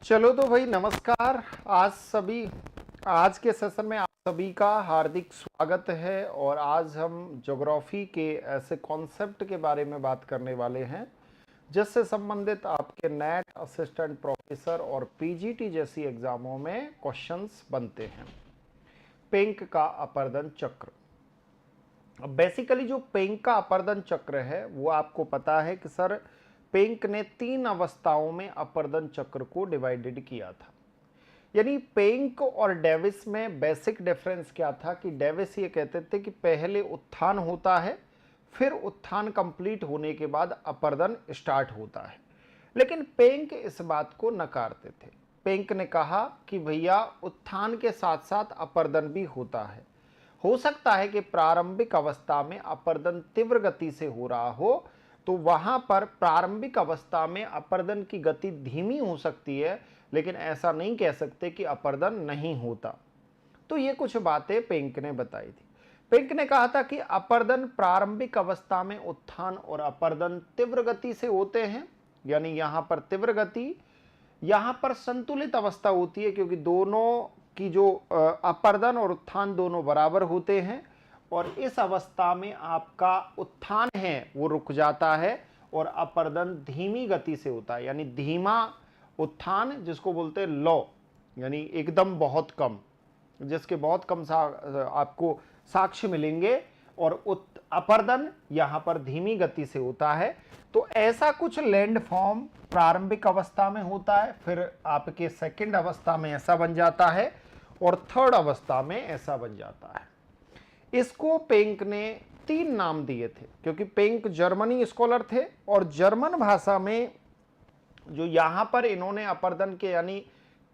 चलो तो भाई नमस्कार। आज के सेशन में आप सभी का हार्दिक स्वागत है। और आज हम ज्योग्राफी के ऐसे कॉन्सेप्ट के बारे में बात करने वाले हैं जिससे संबंधित आपके नेट, असिस्टेंट प्रोफेसर और पीजीटी जैसी एग्जामों में क्वेश्चंस बनते हैं। पेंक का अपर्दन चक्र। अब बेसिकली जो पेंक का अपर्दन चक्र है वो आपको पता है कि सर पेंक ने 3 अवस्थाओं में अपर्दन चक्र को डिवाइडेड किया था। यानी पेंक और डेविस में बेसिक डिफरेंस क्या था कि डेविस ये कहते थे कि पहले उत्थान होता है, फिर उत्थान कंप्लीट होने के बाद अपर्दन स्टार्ट होता है। लेकिन पेंक इस बात को नकारते थे। पेंक ने कहा कि भैया उत्थान के साथ साथ अपर्दन भी होता है। हो सकता है कि प्रारंभिक अवस्था में अपर्दन तीव्र गति से हो रहा हो, तो वहां पर प्रारंभिक अवस्था में अपर्दन की गति धीमी हो सकती है, लेकिन ऐसा नहीं कह सकते कि अपर्दन नहीं होता। तो ये कुछ बातें पेंक ने बताई थी। पेंक ने कहा था कि अपर्दन प्रारंभिक अवस्था में उत्थान और अपर्दन तीव्र गति से होते हैं। यानी यहां पर तीव्र गति, यहां पर संतुलित अवस्था होती है क्योंकि दोनों की जो अपर्दन और उत्थान दोनों बराबर होते हैं। और इस अवस्था में आपका उत्थान है वो रुक जाता है और अपर्दन धीमी गति से होता है। यानी धीमा उत्थान जिसको बोलते हैं लो, यानी एकदम बहुत कम, जिसके बहुत कम आपको साक्ष्य मिलेंगे। और अपर्दन यहां पर धीमी गति से होता है। तो ऐसा कुछ लैंड फॉर्म प्रारंभिक अवस्था में होता है, फिर आपके सेकंड अवस्था में ऐसा बन जाता है और थर्ड अवस्था में ऐसा बन जाता है। इसको पेंक ने 3 नाम दिए थे क्योंकि पेंक जर्मनी स्कॉलर थे और जर्मन भाषा में जो यहां पर इन्होंने अपर्दन के यानी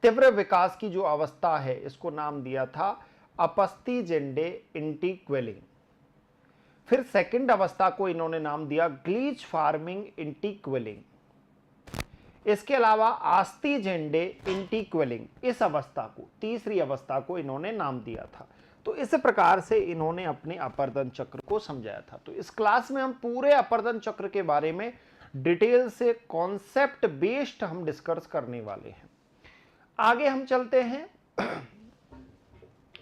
तीव्र विकास की जो अवस्था है इसको नाम दिया था अपस्तिजेंडे इंटीक्वेलिंग। फिर सेकंड अवस्था को इन्होंने नाम दिया ग्लीच फार्मिंग इंटीक्वेलिंग। इसके अलावा आस्तिजेंडे इंटीक्वेलिंग, इस अवस्था को, तीसरी अवस्था को इन्होंने नाम दिया था। तो इस प्रकार से इन्होंने अपने अपर्दन चक्र को समझाया था। तो इस क्लास में हम पूरे अपर्दन चक्र के बारे में डिटेल से कॉन्सेप्ट बेस्ड हम डिस्कस करने वाले हैं। आगे हम चलते हैं।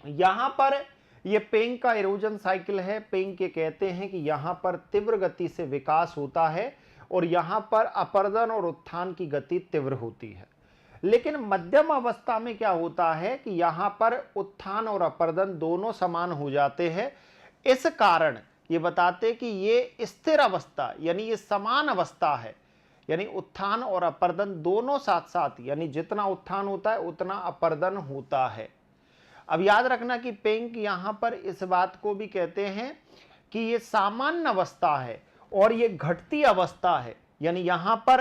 यहां पर ये पेंक का इरोजन साइकिल है। पेंक ये कहते हैं कि यहां पर तीव्र गति से विकास होता है और यहां पर अपर्दन और उत्थान की गति तीव्र होती है। लेकिन मध्यम अवस्था में क्या होता है कि यहां पर उत्थान और अपर्दन दोनों समान हो जाते हैं। इस कारण ये बताते कि ये स्थिर अवस्था यानी ये समान अवस्था है। यानी उत्थान और अपर्दन दोनों साथ साथ, यानी जितना उत्थान होता है उतना अपर्दन होता है। अब याद रखना कि पेंक यहां पर इस बात को भी कहते हैं कि ये सामान्य अवस्था है और ये घटती अवस्था है। यानी यहां पर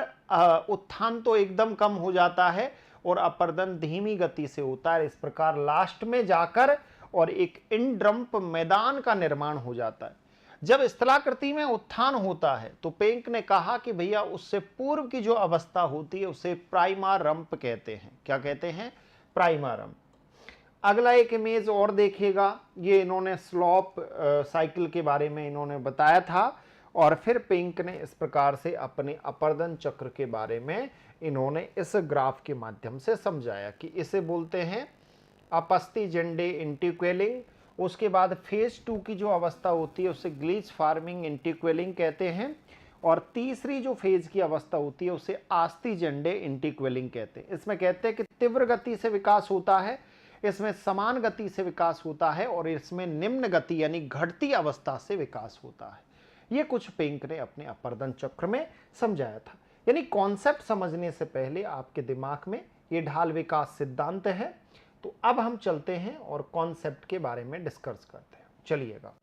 उत्थान तो एकदम कम हो जाता है और अपर्दन धीमी गति से होता है। इस प्रकार लास्ट में जाकर और एक इंड्रम्प मैदान का निर्माण हो जाता है। जब स्थलाकृति में उत्थान होता है तो पेंक ने कहा कि भैया उससे पूर्व की जो अवस्था होती है उसे प्राइमा रंप कहते हैं। क्या कहते हैं? Prima rump. अगला एक इमेज और देखिएगा। ये इन्होंने स्लॉप साइकिल के बारे में इन्होंने बताया था और फिर पेंक ने इस प्रकार से अपने अपर्दन चक्र के बारे में इन्होंने इस ग्राफ के माध्यम से समझाया कि इसे बोलते हैं अपस्तिजेंडे इंटीक्वेलिंग। उसके बाद फेज 2 की जो अवस्था होती है उसे ग्लीच फार्मिंग इंटीक्वेलिंग कहते हैं। और तीसरी जो फेज की अवस्था होती है उसे आस्तिजेंडे इंटीक्वेलिंग कहते हैं। इसमें कहते हैं कि तीव्र गति से विकास होता है, इसमें समान गति से विकास होता है और इसमें निम्न गति यानी घटती अवस्था से विकास होता है। ये कुछ पेंक ने अपने अपर्दन चक्र में समझाया था। यानी कॉन्सेप्ट समझने से पहले आपके दिमाग में ये ढाल विकास सिद्धांत है। तो अब हम चलते हैं और कॉन्सेप्ट के बारे में डिस्कस करते हैं। चलिएगा,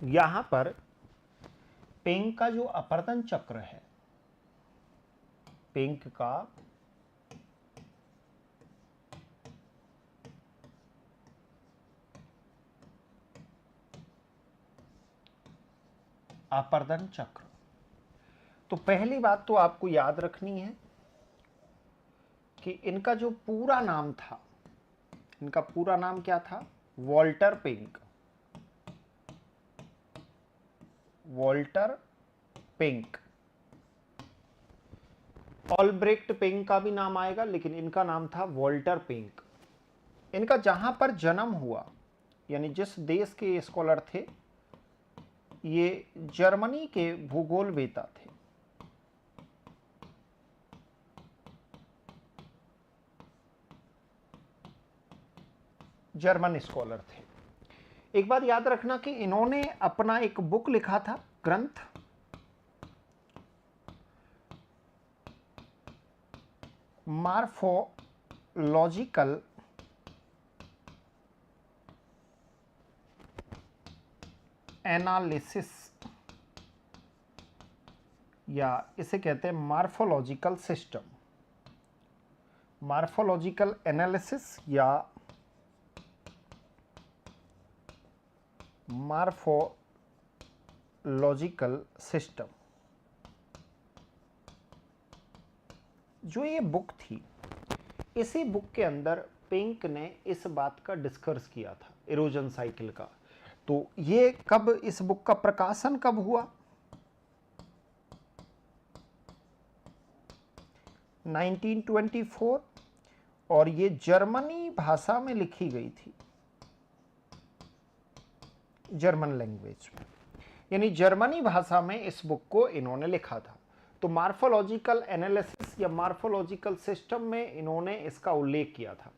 यहां पर पेंक का जो अपर्दन चक्र है, पेंक का अपर्दन चक्र, तो पहली बात तो आपको याद रखनी है कि इनका जो पूरा नाम था, इनका पूरा नाम क्या था? Walter Penck. Walter Penck. Albrecht Penck का भी नाम आएगा, लेकिन इनका नाम था वॉल्टर पिंक। इनका जहां पर जन्म हुआ, यानी जिस देश के स्कॉलर थे, ये जर्मनी के भूगोलवेता थे। जर्मन स्कॉलर थे। एक बात याद रखना कि इन्होंने अपना एक बुक लिखा था, ग्रंथ, मार्फोलॉजिकल एनालिसिस, या इसे कहते हैं मार्फोलॉजिकल सिस्टम, मार्फोलॉजिकल एनालिसिस या मार्फोलॉजिकल सिस्टम। जो ये बुक थी, इसी बुक के अंदर पिंक ने इस बात का डिस्कस किया था, इरोजन साइकिल का। तो ये कब, इस बुक का प्रकाशन कब हुआ? 1924, और ये जर्मनी भाषा में लिखी गई थी, जर्मन लैंग्वेज में, यानी जर्मनी भाषा में इस बुक को इन्होंने लिखा था। तो मार्फोलॉजिकल एनालिसिस या मार्फोलॉजिकल सिस्टम में इन्होंने इसका उल्लेख किया था।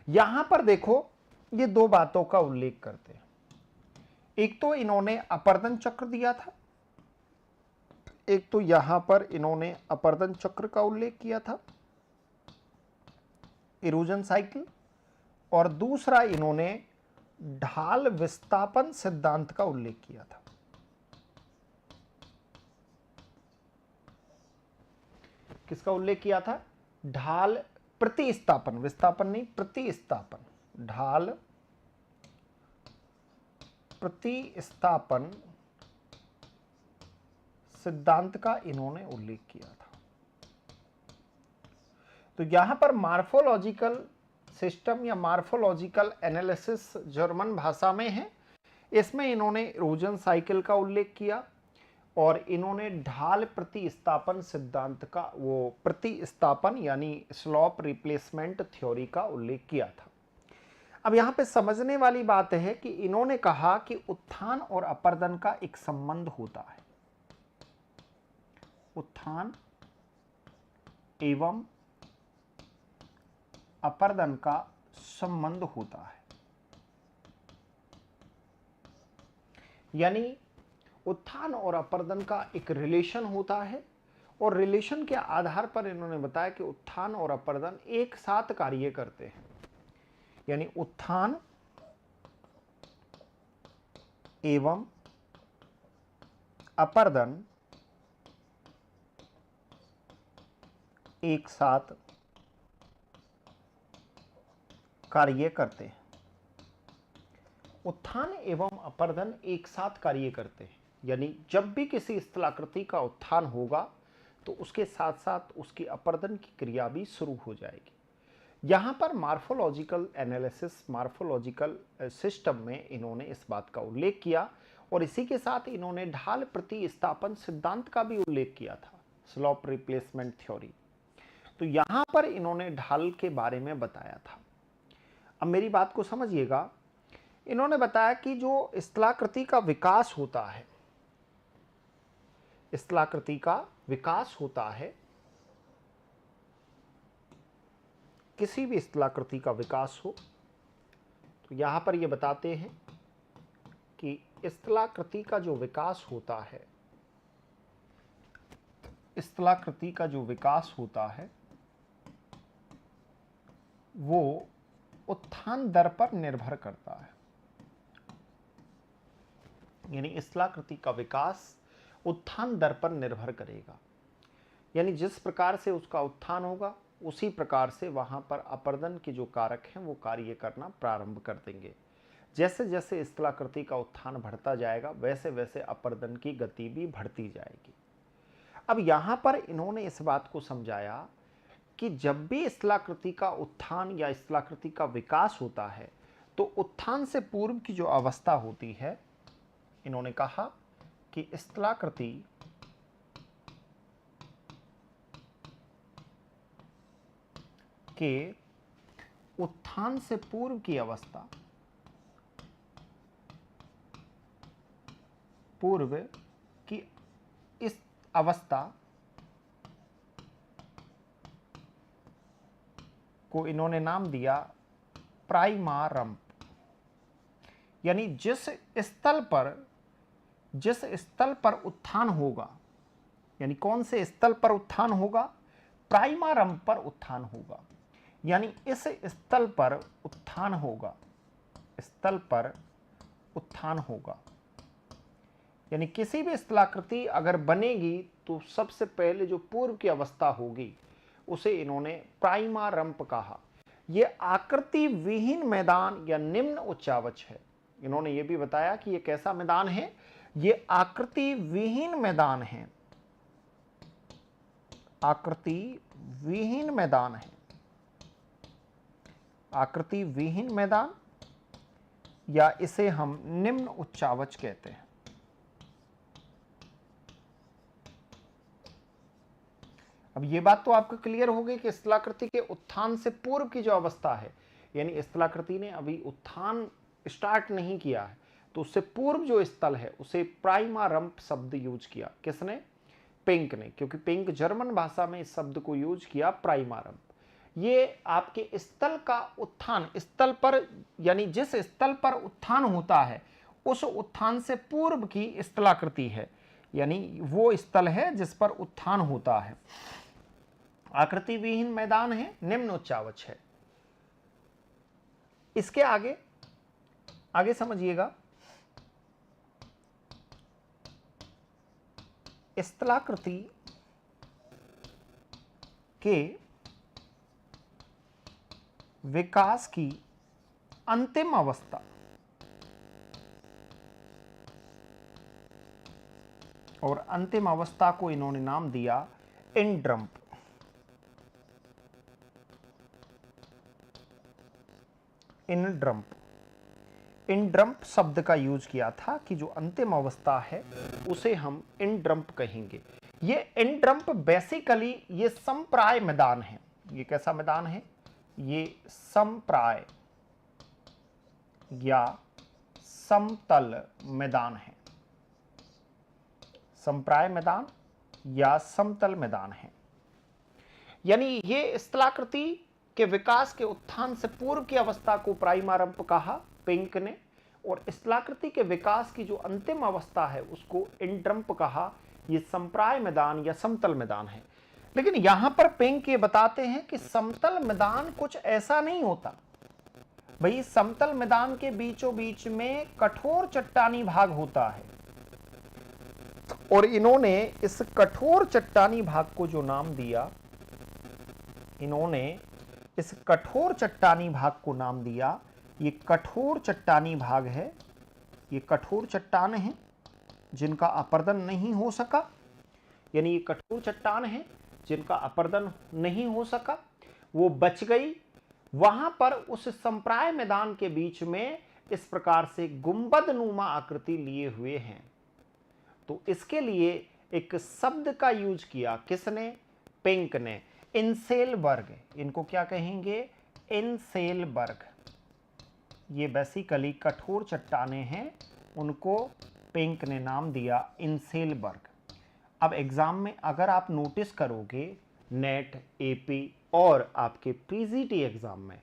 यहां पर देखो, ये दो बातों का उल्लेख करते हैं। एक तो इन्होंने अपर्दन चक्र दिया था, एक तो यहां पर इन्होंने अपर्दन चक्र का उल्लेख किया था, इरोजन साइकिल, और दूसरा इन्होंने ढाल विस्थापन सिद्धांत का उल्लेख किया था। किसका उल्लेख किया था? ढाल प्रतिस्थापन, विस्थापन नहीं, प्रतिस्थापन, ढाल प्रतिस्थापन सिद्धांत का इन्होंने उल्लेख किया था। तो यहां पर मार्फोलॉजिकल सिस्टम या मार्फोलॉजिकल एनालिसिस जर्मन भाषा में है। इसमें इन्होंने इरोजन साइकिल का उल्लेख किया और इन्होंने ढाल प्रतिस्थापन सिद्धांत का, वो प्रतिस्थापन यानी स्लॉप रिप्लेसमेंट थ्योरी का उल्लेख किया था। अब यहां पे समझने वाली बात है कि इन्होंने कहा कि उत्थान और अपर्दन का एक संबंध होता है, उत्थान एवं अपर्दन का संबंध होता है। यानी उत्थान और अपर्दन का एक रिलेशन होता है, और रिलेशन के आधार पर इन्होंने बताया कि उत्थान और अपर्दन एक साथ कार्य करते हैं। यानी उत्थान एवं अपर्दन एक साथ कार्य करते हैं। उत्थान एवं अपर्दन एक साथ कार्य करते हैं, यानी जब भी किसी स्थलाकृति का उत्थान होगा तो उसके साथ साथ उसकी अपर्दन की क्रिया भी शुरू हो जाएगी। यहाँ पर मार्फोलॉजिकल एनालिसिस, मार्फोलॉजिकल सिस्टम में इन्होंने इस बात का उल्लेख किया, और इसी के साथ इन्होंने ढाल प्रतिस्थापन सिद्धांत का भी उल्लेख किया था, स्लॉप रिप्लेसमेंट थ्योरी। तो यहाँ पर इन्होंने ढाल के बारे में बताया था। अब मेरी बात को समझिएगा, इन्होंने बताया कि जो स्थलाकृति का विकास होता है, स्थलाकृति का विकास होता है, किसी भी स्थलाकृति का विकास हो, तो यहां पर ये बताते हैं कि स्थलाकृति का जो विकास होता है, स्थलाकृति का जो विकास होता है वो उत्थान दर पर निर्भर करता है। यानी स्थलाकृति का विकास उत्थान दर पर निर्भर करेगा, यानी जिस प्रकार से उसका उत्थान होगा उसी प्रकार से वहां पर अपर्दन के जो कारक हैं वो कार्य करना प्रारंभ कर देंगे। जैसे जैसे स्थलाकृति का उत्थान बढ़ता जाएगा वैसे वैसे अपर्दन की गति भी बढ़ती जाएगी। अब यहां पर इन्होंने इस बात को समझाया कि जब भी स्थलाकृति का उत्थान या स्थलाकृति का विकास होता है तो उत्थान से पूर्व की जो अवस्था होती है, इन्होंने कहा कि स्थलाकृति के उत्थान से पूर्व की अवस्था, पूर्व की इस अवस्था को इन्होंने नाम दिया प्राइमारंप। यानी जिस स्थल पर उत्थान होगा, यानी कौन से स्थल पर उत्थान होगा? प्राइमारंप पर उत्थान होगा। यानी इस स्थल पर उत्थान होगा, स्थल पर उत्थान होगा। यानी किसी भी स्थलाकृति अगर बनेगी तो सबसे पहले जो पूर्व की अवस्था होगी उसे इन्होंने प्राइमारंप कहा। यह आकृति विहीन मैदान या निम्न उच्चावच है। इन्होंने यह भी बताया कि यह कैसा मैदान है? यह आकृति विहीन मैदान है, आकृति विहीन मैदान है, आकृति विहीन मैदान, या इसे हम निम्न उच्चावच कहते हैं। अब ये बात तो आपको क्लियर हो गई कि स्थलाकृति के उत्थान से पूर्व की जो अवस्था है, यानी स्थलाकृति ने अभी उत्थान स्टार्ट नहीं किया है, तो उससे पूर्व जो स्थल है उसे प्राइमारंप शब्द यूज किया। किसने? पिंक ने, क्योंकि पिंक जर्मन भाषा में इस शब्द को यूज किया प्राइमारंप। ये आपके स्थल का उत्थान, स्थल पर यानी जिस स्थल पर उत्थान होता है उस उत्थान से पूर्व की स्थलाकृति है, यानी वो स्थल है जिस पर उत्थान होता है। आकृति विहीन मैदान है, निम्न उच्चावच है। इसके आगे आगे समझिएगा, स्थलाकृति के विकास की अंतिम अवस्था, और अंतिम अवस्था को इन्होंने नाम दिया इंड्रम्प। इंड्रम्प, इंड्रम्प शब्द का यूज किया था कि जो अंतिम अवस्था है उसे हम इंड्रम्प कहेंगे। ये इंड्रम्प बेसिकली ये समप्राय मैदान है। ये कैसा मैदान है? ये समप्राय या समतल मैदान है, समप्राय मैदान या समतल मैदान है। यानी ये स्थलाकृति के विकास के उत्थान से पूर्व की अवस्था को प्राइमारंप कहा पिंक ने, और स्थलाकृति के विकास की जो अंतिम अवस्था है उसको इंड्रम्प कहा। ये समप्राय मैदान या समतल मैदान है। लेकिन यहां पर पिंक ये बताते हैं कि समतल मैदान कुछ ऐसा नहीं होता भाई। समतल मैदान के बीचों बीच में कठोर चट्टानी भाग होता है, और इन्होंने इस कठोर चट्टानी भाग को जो नाम दिया, इन्होंने इस कठोर चट्टानी भाग को नाम दिया, ये कठोर चट्टानी भाग है, ये कठोर चट्टान है जिनका अपर्दन नहीं हो सका। यानी ये कठोर चट्टान है जिनका अपर्दन नहीं हो सका, वो बच गई। वहां पर उस समप्राय मैदान के बीच में इस प्रकार से गुंबद नुमा आकृति लिए हुए हैं। तो इसके लिए एक शब्द का यूज किया। किसने? पिंक ने। इंसेलबर्ग। इनको क्या कहेंगे? इंसेलबर्ग। ये बेसिकली कठोर चट्टाने हैं, उनको पिंक ने नाम दिया इंसेलबर्ग। अब एग्जाम में अगर आप नोटिस करोगे नेट, एपी और आपके पीजीटी एग्जाम में,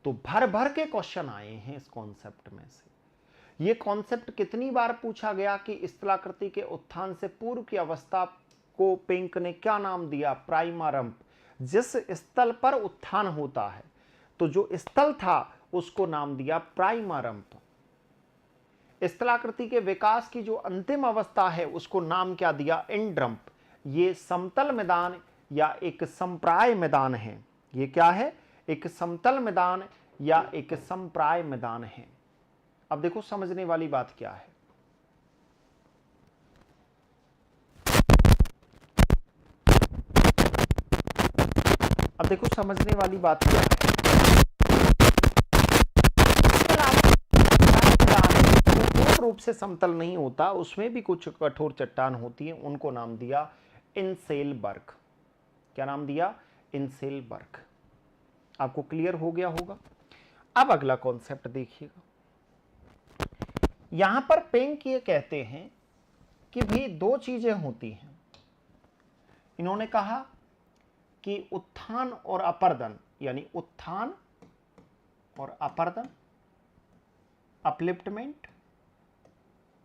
तो भर भर के क्वेश्चन आए हैं इस कॉन्सेप्ट में से। ये कॉन्सेप्ट कितनी बार पूछा गया कि स्थलाकृति के उत्थान से पूर्व की अवस्था को पिंक ने क्या नाम दिया? प्राइमारंप। जिस स्थल पर उत्थान होता है, तो जो स्थल था उसको नाम दिया प्राइमारंप। स्थलाकृति के विकास की जो अंतिम अवस्था है उसको नाम क्या दिया? इंड्रम्प। ये समतल मैदान या एक समप्राय मैदान है। ये क्या है? एक समतल मैदान या एक समप्राय मैदान है। अब देखो समझने वाली बात क्या है। अब देखो समझने वाली बात क्या है। रूप से समतल नहीं होता, उसमें भी कुछ कठोर चट्टान होती है, उनको नाम दिया इंसेलबर्ग। क्या नाम दिया? इंसेलबर्ग। आपको क्लियर हो गया होगा। अब अगला कॉन्सेप्ट देखिएगा। यहां पर पिंक ये कहते हैं कि भाई दो चीजें होती हैं। इन्होंने कहा कि उत्थान और अपर्दन, यानी उत्थान और अपर्दन, अपलिफ्टमेंट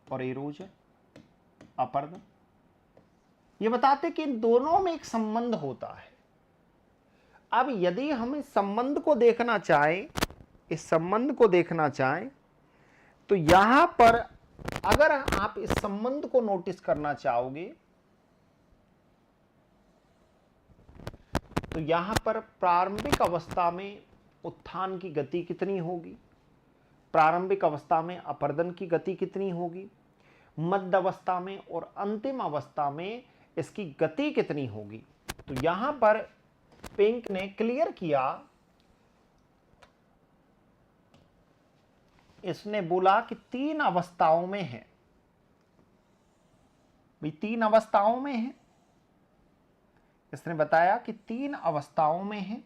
और इरोजन, अपर्दन, ये बताते कि इन दोनों में एक संबंध होता है। अब यदि हम इस संबंध को देखना चाहें, तो यहां पर अगर आप इस संबंध को नोटिस करना चाहोगे तो यहां पर प्रारंभिक अवस्था में उत्थान की गति कितनी होगी, प्रारंभिक अवस्था में अपर्दन की गति कितनी होगी, मध्य अवस्था में और अंतिम अवस्था में इसकी गति कितनी होगी। तो यहां पर पिंक ने क्लियर किया, इसने बोला कि तीन अवस्थाओं में है, भाई तीन अवस्थाओं में है। इसने बताया कि तीन अवस्थाओं में है,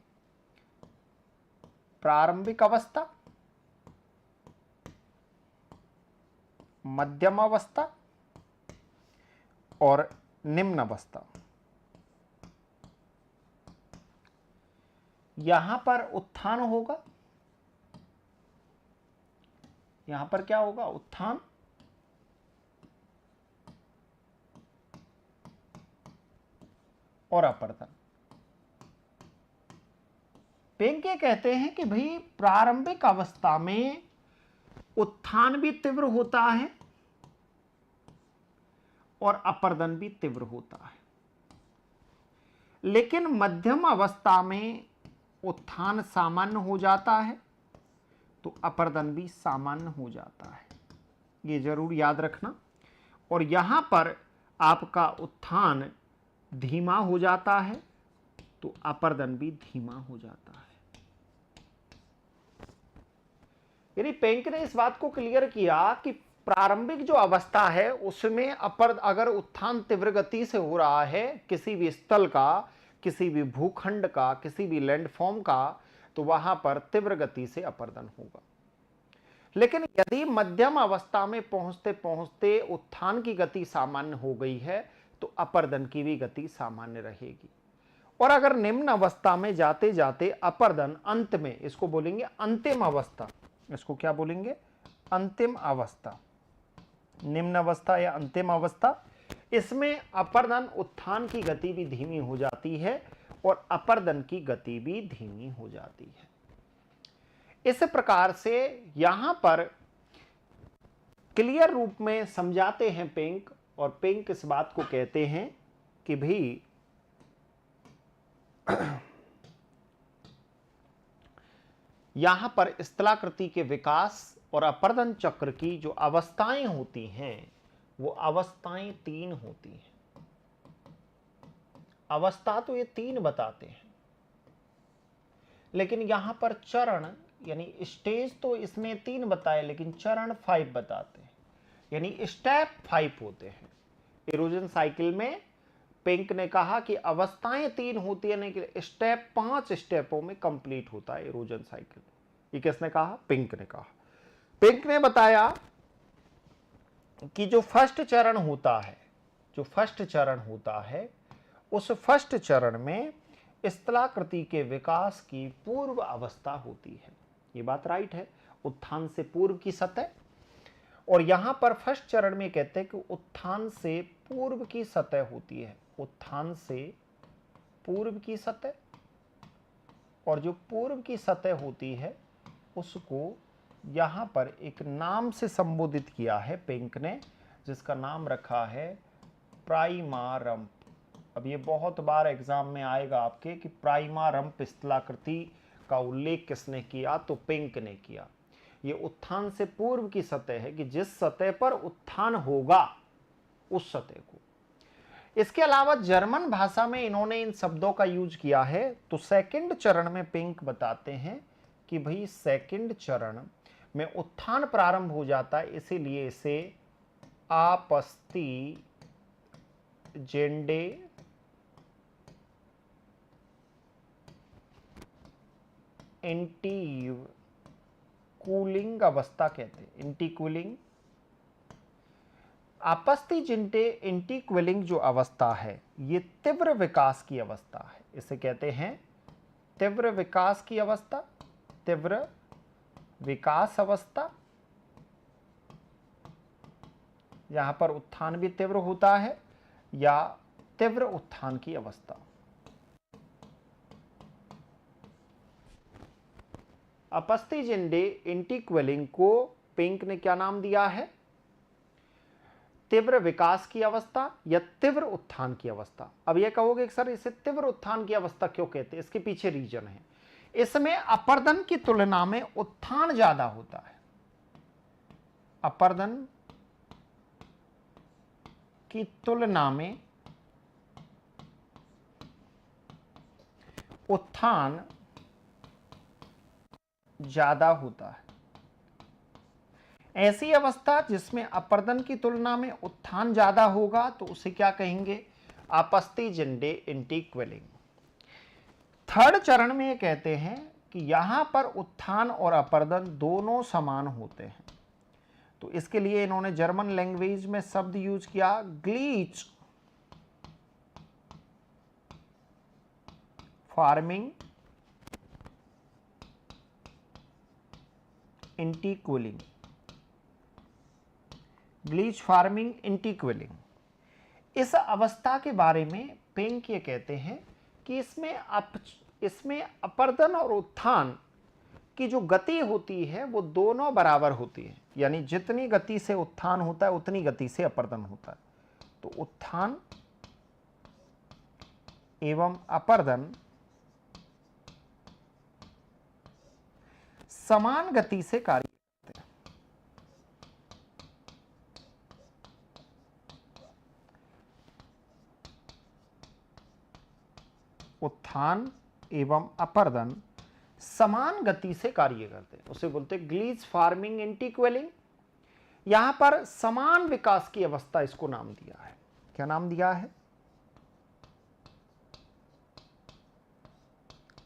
प्रारंभिक अवस्था, मध्यम अवस्था और निम्न अवस्था। यहां पर उत्थान होगा, यहां पर क्या होगा, उत्थान और अपर्दन। पिंक ये कहते हैं कि भाई प्रारंभिक अवस्था में उत्थान भी तीव्र होता है और अपर्दन भी तीव्र होता है, लेकिन मध्यम अवस्था में उत्थान सामान्य हो जाता है तो अपर्दन भी सामान्य हो जाता है, ये जरूर याद रखना। और यहां पर आपका उत्थान धीमा हो जाता है तो अपर्दन भी धीमा हो जाता है। यानी पिंक ने इस बात को क्लियर किया कि प्रारंभिक जो अवस्था है उसमें अगर उत्थान तीव्र गति से हो रहा है किसी भी स्थल का, किसी भी भूखंड का, किसी भी लैंडफॉर्म का, तो वहां पर तीव्र गति से अपर्दन होगा। लेकिन यदि मध्यम अवस्था में पहुंचते पहुंचते उत्थान की गति सामान्य हो गई है तो अपर्दन की भी गति सामान्य रहेगी। और अगर निम्न अवस्था में जाते जाते अपर्दन अंत में, इसको बोलेंगे अंतिम अवस्था, इसको क्या बोलेंगे, अंतिम अवस्था, निम्न अवस्था या अंतिम अवस्था, इसमें अपर्दन उत्थान की गति भी धीमी हो जाती है और अपर्दन की गति भी धीमी हो जाती है। इस प्रकार से यहां पर क्लियर रूप में समझाते हैं पिंक, और पिंक इस बात को कहते हैं कि भाई यहां पर स्थलाकृति के विकास और अपर्दन चक्र की जो अवस्थाएं होती हैं वो अवस्थाएं तीन होती हैं। अवस्था तो ये तीन बताते हैं, लेकिन यहां पर चरण यानी स्टेज तो इसमें तीन बताए, लेकिन चरण 5 बताते हैं, यानी स्टेप 5 होते हैं। इरोजन साइकिल में पिंक ने कहा कि अवस्थाएं तीन होती है, लेकिन स्टेप 5 स्टेपों में कंप्लीट होता है इरोजन साइकिल। ये किसने कहा, पिंक ने कहा। पिंक ने बताया कि जो फर्स्ट चरण होता है, उस फर्स्ट चरण में स्थलाकृति के विकास की पूर्व अवस्था होती है। ये बात राइट है, उत्थान से पूर्व की सतह। और यहां पर फर्स्ट चरण में कहते हैं कि उत्थान से पूर्व की सतह होती है, उत्थान से पूर्व की सतह। और जो पूर्व की सतह होती है उसको यहां पर एक नाम से संबोधित किया है पिंक ने, जिसका नाम रखा है प्राइमारंप। अब ये बहुत बार एग्जाम में आएगा आपके कि प्राइमारंप स्थलाकृति का उल्लेख किसने किया, तो पिंक ने किया। ये उत्थान से पूर्व की सतह है कि जिस सतह पर उत्थान होगा उस सतह को। इसके अलावा जर्मन भाषा में इन्होंने इन शब्दों का यूज किया है। तो सेकंड चरण में पिंक बताते हैं कि भाई सेकंड चरण में उत्थान प्रारंभ हो जाता है, इसीलिए इसे आपस्ति जेंडे इंटीकूलिंग अवस्था कहते हैं। इंटीकूलिंग आपस्तिजन्य इंटीक्वेलिंग जो अवस्था है ये तीव्र विकास की अवस्था है। इसे कहते हैं तीव्र विकास की अवस्था, तीव्र विकास अवस्था। यहां पर उत्थान भी तीव्र होता है या तीव्र उत्थान की अवस्था। आपस्तिजन्य इंटीक्वेलिंग को पिंक ने क्या नाम दिया है? तीव्र विकास की अवस्था या तीव्र उत्थान की अवस्था। अब यह कहोगे कि सर इसे तीव्र उत्थान की अवस्था क्यों कहते हैं? इसके पीछे रीजन है। इसमें अपर्दन की तुलना में उत्थान ज्यादा होता है। अपर्दन की तुलना में उत्थान ज्यादा होता है। ऐसी अवस्था जिसमें अपर्दन की तुलना में उत्थान ज्यादा होगा तो उसे क्या कहेंगे? आपस्तिजन्य इंटीक्वेलिंग। थर्ड चरण में कहते हैं कि यहां पर उत्थान और अपर्दन दोनों समान होते हैं। तो इसके लिए इन्होंने जर्मन लैंग्वेज में शब्द यूज किया, ग्लीच फार्मिंग इंटीक्वेलिंग। ग्लीच फार्मिंग इंटीक्वेलिंग। इस अवस्था के बारे में पिंक ये कहते हैं कि इसमें अपर्दन और उत्थान की जो गति होती है वो दोनों बराबर होती है। यानी जितनी गति से उत्थान होता है उतनी गति से अपर्दन होता है। तो उत्थान एवं अपर्दन समान गति से कार्य करते हैं। उत्थान एवं अपर्दन समान गति से कार्य करते हैं, उसे बोलते हैं ग्लीच फार्मिंग इंटीक्वेलिंग। यहां पर समान विकास की अवस्था इसको नाम दिया है। क्या नाम दिया है?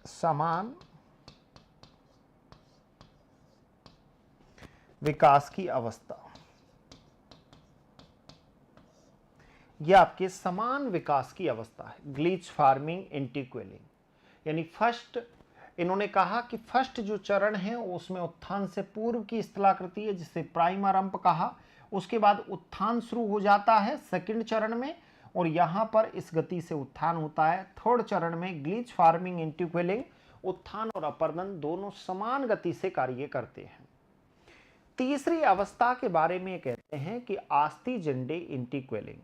समान विकास की अवस्था। यह आपके समान विकास की अवस्था है, ग्लीच फार्मिंग इंटीक्वेलिंग। यानी फर्स्ट इन्होंने कहा कि फर्स्ट जो चरण है उसमें उत्थान से पूर्व की स्थलाकृति है जिसे प्राइमरम्प कहा। उसके बाद उत्थान शुरू हो जाता है सेकंड चरण में और यहां पर इस गति से उत्थान होता है। थर्ड चरण में ग्लीच फार्मिंग इंटीक्वेलिंग, उत्थान और अपर्दन दोनों समान गति से कार्य करते हैं। तीसरी अवस्था के बारे में कहते हैं कि आस्तिजन्य इंटीक्वेलिंग।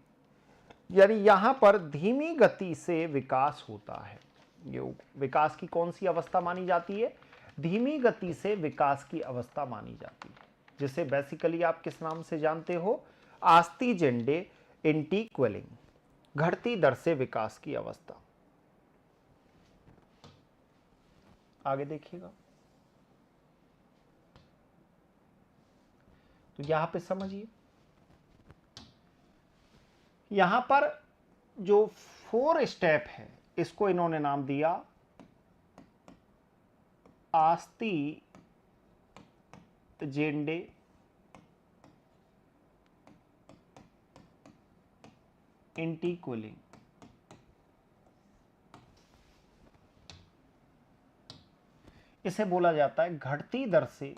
यानी यहां पर धीमी गति से विकास होता है। ये विकास की कौन सी अवस्था मानी जाती है? धीमी गति से विकास की अवस्था मानी जाती है, जिसे बेसिकली आप किस नाम से जानते हो? आस्तिजन्य इंटीक्वेलिंग, घटती दर से विकास की अवस्था। आगे देखिएगा। तो यहां पे समझिए, यहां पर जो 4 स्टेप है इसको इन्होंने नाम दिया आस्तिजन्य इंटीक्वेलिंग। इसे बोला जाता है घटती दर से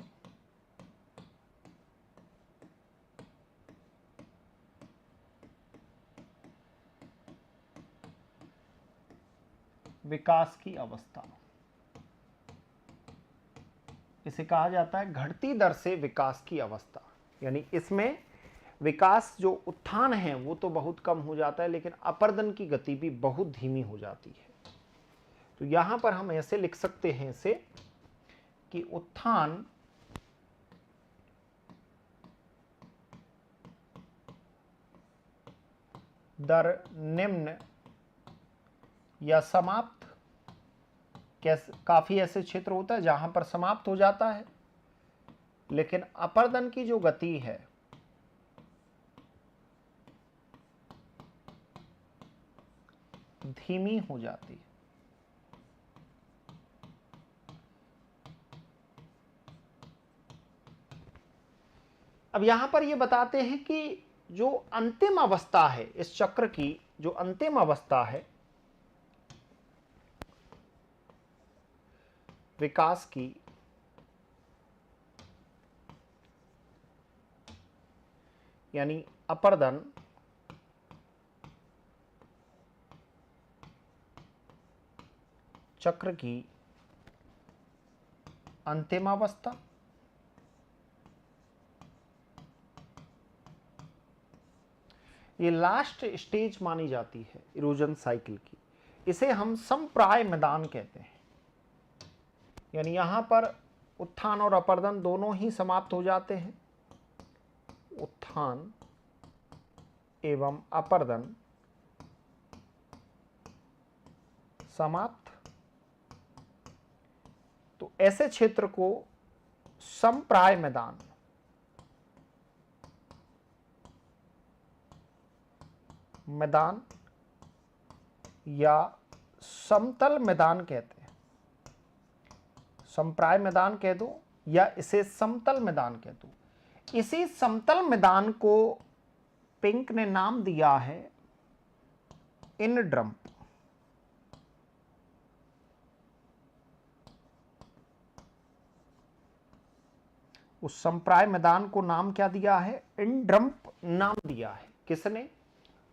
विकास की अवस्था। इसे कहा जाता है घटती दर से विकास की अवस्था। यानी इसमें विकास जो उत्थान है वो तो बहुत कम हो जाता है लेकिन अपर्दन की गति भी बहुत धीमी हो जाती है। तो यहां पर हम ऐसे लिख सकते हैं इसे कि उत्थान दर निम्न या समाप्त। काफी ऐसे क्षेत्र होता है जहां पर समाप्त हो जाता है लेकिन अपर्दन की जो गति है धीमी हो जाती है। अब यहां पर ये बताते हैं कि जो अंतिम अवस्था है इस चक्र की, जो अंतिम अवस्था है विकास की, यानी अपर्दन चक्र की अंतिम अवस्था, ये लास्ट स्टेज मानी जाती है इरोजन साइकिल की। इसे हम समप्राय मैदान कहते हैं, यानी यहां पर उत्थान और अपर्दन दोनों ही समाप्त हो जाते हैं। उत्थान एवं अपर्दन समाप्त। तो ऐसे क्षेत्र को समप्राय मैदान या समतल मैदान कहते हैं। समप्राय मैदान कह दो या इसे समतल मैदान कह दो। इसी समतल मैदान को पिंक ने नाम दिया है इनड्रम्प। उस समप्राय मैदान को नाम क्या दिया है? इनड्रम्प नाम दिया है। किसने?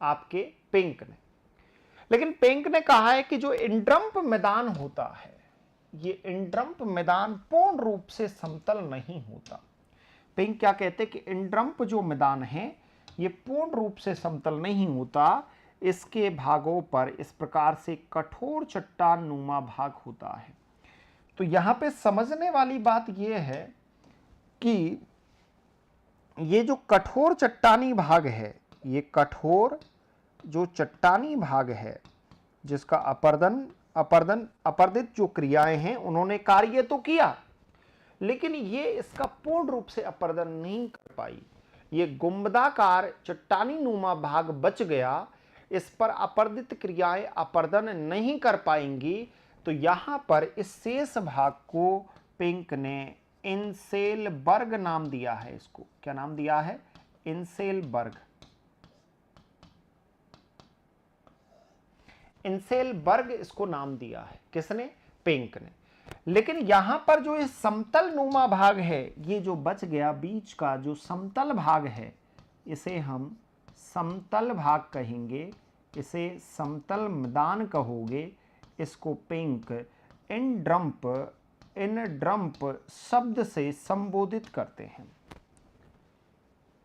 आपके पिंक ने। लेकिन पिंक ने कहा है कि जो इनड्रम्प मैदान होता है, ये इनड्रम्प मैदान पूर्ण रूप से समतल नहीं होता। पिंक क्या कहते हैं कि इनड्रम्प जो मैदान है ये पूर्ण रूप से समतल नहीं होता। इसके भागों पर इस प्रकार से कठोर चट्टान नुमा भाग होता है। तो यहां पे समझने वाली बात यह है कि ये जो कठोर चट्टानी भाग है, ये कठोर जो चट्टानी भाग है जिसका अपर्दित जो क्रियाएं हैं उन्होंने कार्य तो किया, लेकिन ये इसका पूर्ण रूप से अपर्दन नहीं कर पाई। ये गुंबदाकार चट्टानी नुमा भाग बच गया, इस पर अपर्दित क्रियाएं अपर्दन नहीं कर पाएंगी। तो यहां पर इस शेष भाग को पिंक ने इंसेलबर्ग नाम दिया है। इसको क्या नाम दिया है? इंसेलबर्ग। इंसेलबर्ग इसको नाम दिया है। किसने? पिंक ने। लेकिन यहां पर जो ये समतल नुमा भाग है, ये जो बच गया बीच का जो समतल भाग है, इसे हम समतल भाग कहेंगे, इसे समतल मैदान कहोगे। इसको पिंक इनड्रम्प शब्द से संबोधित करते हैं।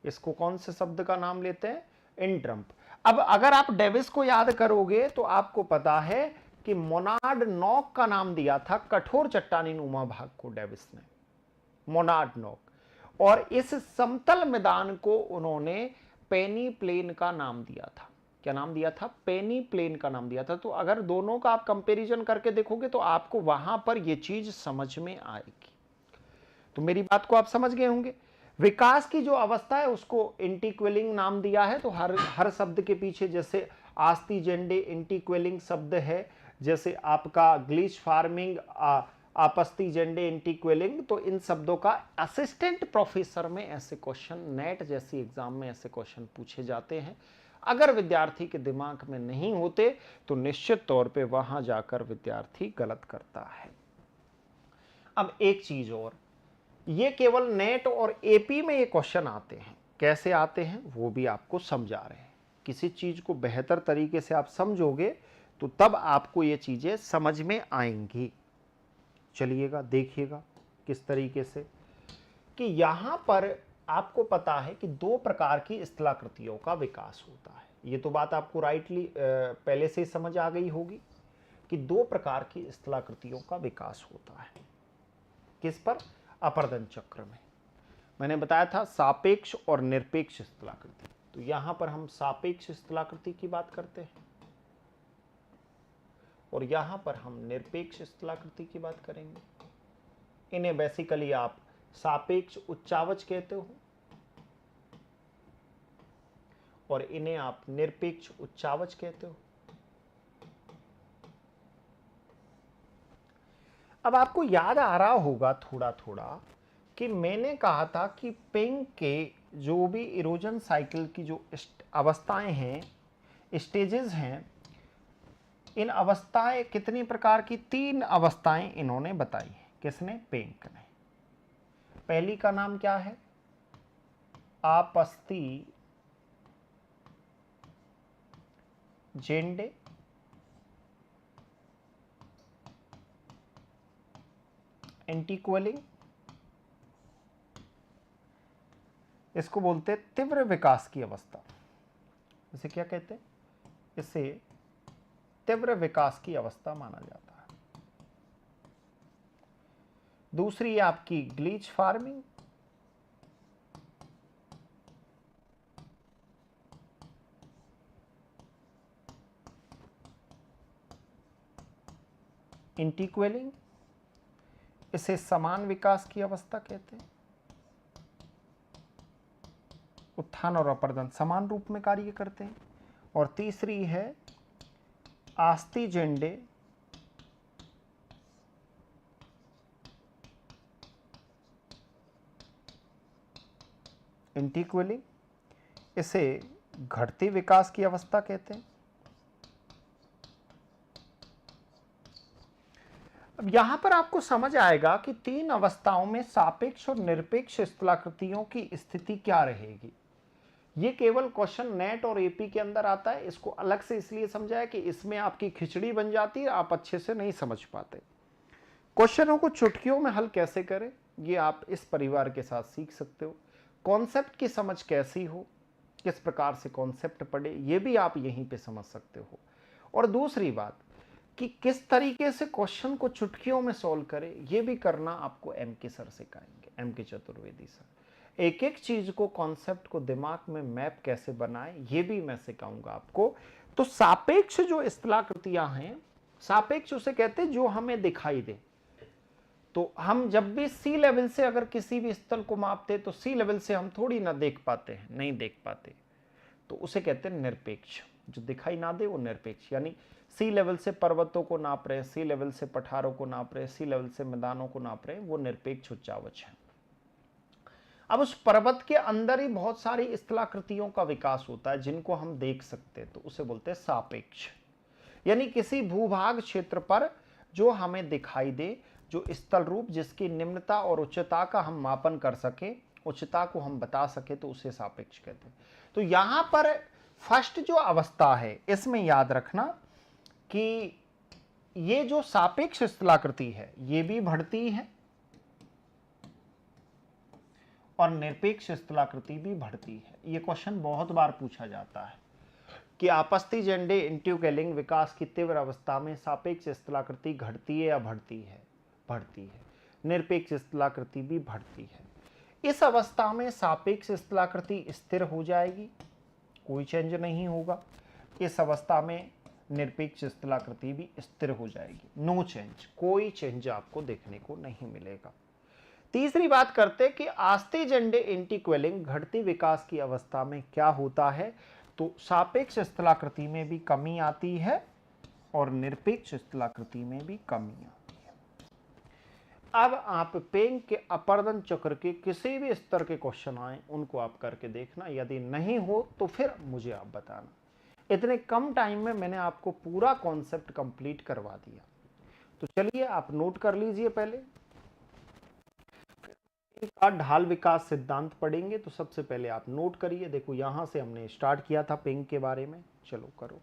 इसको कौन से शब्द का नाम लेते हैं? इनड्रम्प। अब अगर आप डेविस को याद करोगे तो आपको पता है कि मोनार्ड नॉक का नाम दिया था कठोर चट्टानी नुमा भाग को डेविस ने, मोनार्ड नॉक। और इस समतल मैदान को उन्होंने पेनी प्लेन का नाम दिया था। क्या नाम दिया था? पेनी प्लेन का नाम दिया था। तो अगर दोनों का आप कंपैरिजन करके देखोगे तो आपको वहां पर यह चीज समझ में आएगी। तो मेरी बात को आप समझ गए होंगे। विकास की जो अवस्था है उसको इंटीक्वेलिंग नाम दिया है। तो हर शब्द के पीछे, जैसे आस्ती जेंडे इंटीक्वेलिंग शब्द है, जैसे आपका ग्लिच फार्मिंग आपस्ती जेंडे इंटीक्वेलिंग। तो इन शब्दों का असिस्टेंट प्रोफेसर में ऐसे क्वेश्चन, नेट जैसी एग्जाम में ऐसे क्वेश्चन पूछे जाते हैं। अगर विद्यार्थी के दिमाग में नहीं होते तो निश्चित तौर पे वहां जाकर विद्यार्थी गलत करता है। अब एक चीज और, ये केवल नेट और एपी में ये क्वेश्चन आते हैं। कैसे आते हैं वो भी आपको समझा रहे हैं। किसी चीज को बेहतर तरीके से आप समझोगे तो तब आपको ये चीजें समझ में आएंगी। चलिएगा, देखिएगा किस तरीके से कि यहां पर आपको पता है कि दो प्रकार की स्थलाकृतियों का विकास होता है। ये तो बात आपको राइटली पहले से समझ आ गई होगी कि दो प्रकार की स्थलाकृतियों का विकास होता है। किस पर? अपर्दन चक्र में। मैंने बताया था सापेक्ष और निरपेक्ष स्थलाकृति। तो यहां पर हम सापेक्ष स्थलाकृति की बात करते हैं और यहां पर हम निरपेक्ष स्थलाकृति की बात करेंगे। इन्हें बेसिकली आप सापेक्ष उच्चावच कहते हो और इन्हें आप निरपेक्ष उच्चावच कहते हो। अब आपको याद आ रहा होगा थोड़ा थोड़ा कि मैंने कहा था कि पिंक के जो भी इरोजन साइकिल की जो अवस्थाएं हैं, स्टेजेस हैं, इन अवस्थाएं कितनी प्रकार की, 3 अवस्थाएं इन्होंने बताई हैं। किसने? पेंक ने। पहली का नाम क्या है? आपस्ती जेंडे, एंटीक्वलिंग, इसको बोलते हैं तीव्र विकास की अवस्था। इसे क्या कहते हैं? इसे तीव्र विकास की अवस्था माना जाता है। दूसरी है आपकी ग्लीच फार्मिंग, इंटीक्वेलिंग, इसे समान विकास की अवस्था कहते हैं। उत्थान और अपर्दन समान रूप में कार्य करते हैं। और तीसरी है आस्ती जेंडे, इंटीक्वेलिंग, इसे घटती विकास की अवस्था कहते हैं। अब यहां पर आपको समझ आएगा कि 3 अवस्थाओं में सापेक्ष और निरपेक्ष स्थलाकृतियों की स्थिति क्या रहेगी। ये केवल क्वेश्चन नेट और एपी के अंदर आता है। इसको अलग से इसलिए समझाया कि इसमें आपकी खिचड़ी बन जाती है, आप अच्छे से नहीं समझ पाते। क्वेश्चनों को चुटकियों में हल कैसे करें, ये आप इस परिवार के साथ सीख सकते हो। कॉन्सेप्ट की समझ कैसी हो, किस प्रकार से कॉन्सेप्ट पढ़े, ये भी आप यहीं पे समझ सकते हो। और दूसरी बात कि किस तरीके से क्वेश्चन को चुटकियों में सॉल्व करें, ये भी करना आपको एम के सर सिखाएंगे, एम के चतुर्वेदी सर। एक एक चीज को, कॉन्सेप्ट को दिमाग में मैप कैसे बनाएं, ये भी मैं सिखाऊंगा आपको। तो सापेक्ष जो स्थलाकृतियां हैं, सापेक्ष उसे कहते हैं जो हमें दिखाई दे। तो हम जब भी सी लेवल से अगर किसी भी स्थल को मापते तो सी लेवल से हम थोड़ी ना देख पाते हैं, नहीं देख पाते, तो उसे कहते हैं निरपेक्ष। जो दिखाई ना दे वो निरपेक्ष, यानी सी लेवल से पर्वतों को नाप रहे, सी लेवल से पठारों को नाप रहे, सी लेवल से मैदानों को नाप रहे, वो निरपेक्ष उच्चावच है। अब उस पर्वत के अंदर ही बहुत सारी स्थलाकृतियों का विकास होता है जिनको हम देख सकते हैं, तो उसे बोलते हैं सापेक्ष। यानी किसी भूभाग क्षेत्र पर जो हमें दिखाई दे, जो स्थल रूप जिसकी निम्नता और उच्चता का हम मापन कर सके, उच्चता को हम बता सके, तो उसे सापेक्ष कहते हैं। तो यहां पर फर्स्ट जो अवस्था है, इसमें याद रखना कि ये जो सापेक्ष स्थलाकृति है ये भी बढ़ती है और निरपेक्ष स्थलाकृति भी बढ़ती है। ये क्वेश्चन बहुत बार पूछा जाता है कि आपस्ती जेंडे इंट्यूकेलिंग विकास की तीव्र अवस्था में सापेक्ष स्थलाकृति घटती है या बढ़ती है? बढ़ती है। निरपेक्ष स्थलाकृति भी बढ़ती है। इस अवस्था में सापेक्ष स्थलाकृति स्थिर हो जाएगी, कोई चेंज नहीं होगा। इस अवस्था में निरपेक्ष स्थलाकृति भी स्थिर हो जाएगी, नो चेंज, कोई चेंज आपको देखने को नहीं मिलेगा। तीसरी बात करते कि आस्ती जेंडे इंटीक्वेलिंग घटती विकास की अवस्था में क्या होता है, तो सापेक्ष स्थलाकृति में भी कमी आती है और निरपेक्ष स्थलाकृति में भी कमी आती है। अब आप पेंग के अपर्दन चक्र के किसी भी स्तर के क्वेश्चन आए उनको आप करके देखना, यदि नहीं हो तो फिर मुझे आप बताना। इतने कम टाइम में मैंने आपको पूरा कॉन्सेप्ट कंप्लीट करवा दिया। तो चलिए आप नोट कर लीजिए। पहले ढाल विकास सिद्धांत पढ़ेंगे, तो सबसे पहले आप नोट करिए। देखो यहां से हमने स्टार्ट किया था पेंग के बारे में, चलो करो।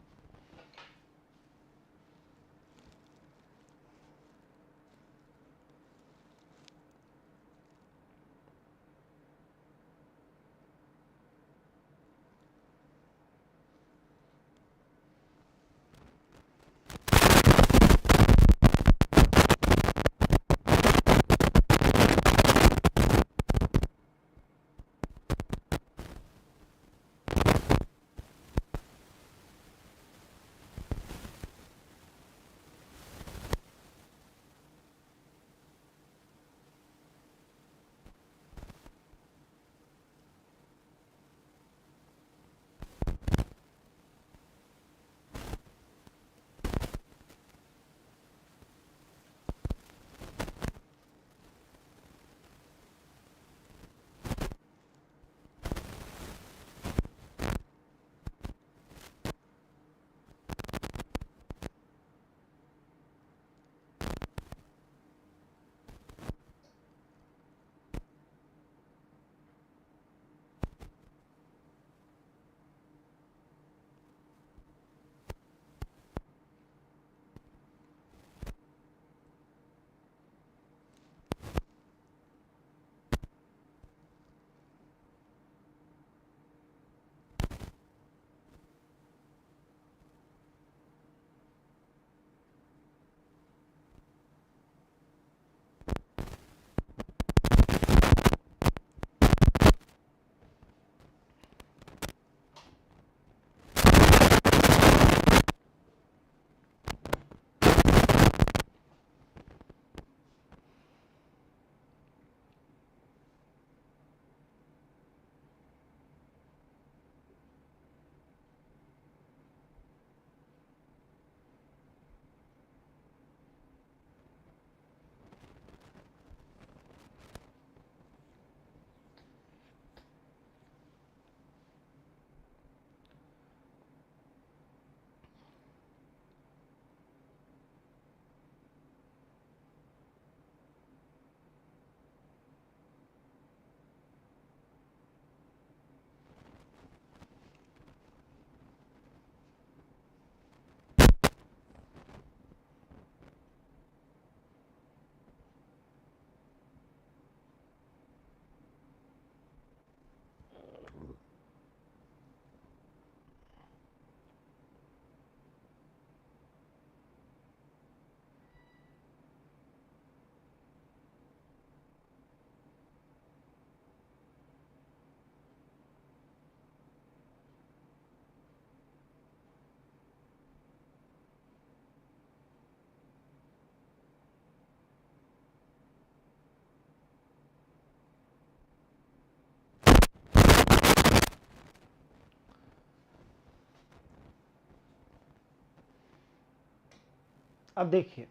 अब देखिए,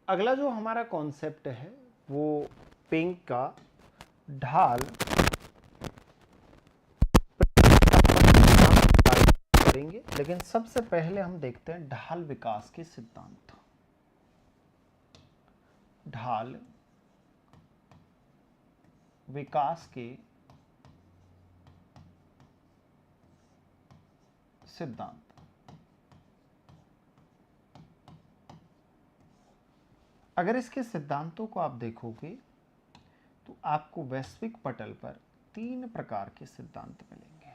अगला जो हमारा कॉन्सेप्ट है वो पिंक का ढाल करेंगे, लेकिन सबसे पहले हम देखते हैं ढाल विकास के सिद्धांत। ढाल विकास के सिद्धांत। अगर इसके सिद्धांतों को आप देखोगे तो आपको वैश्विक पटल पर 3 प्रकार के सिद्धांत मिलेंगे।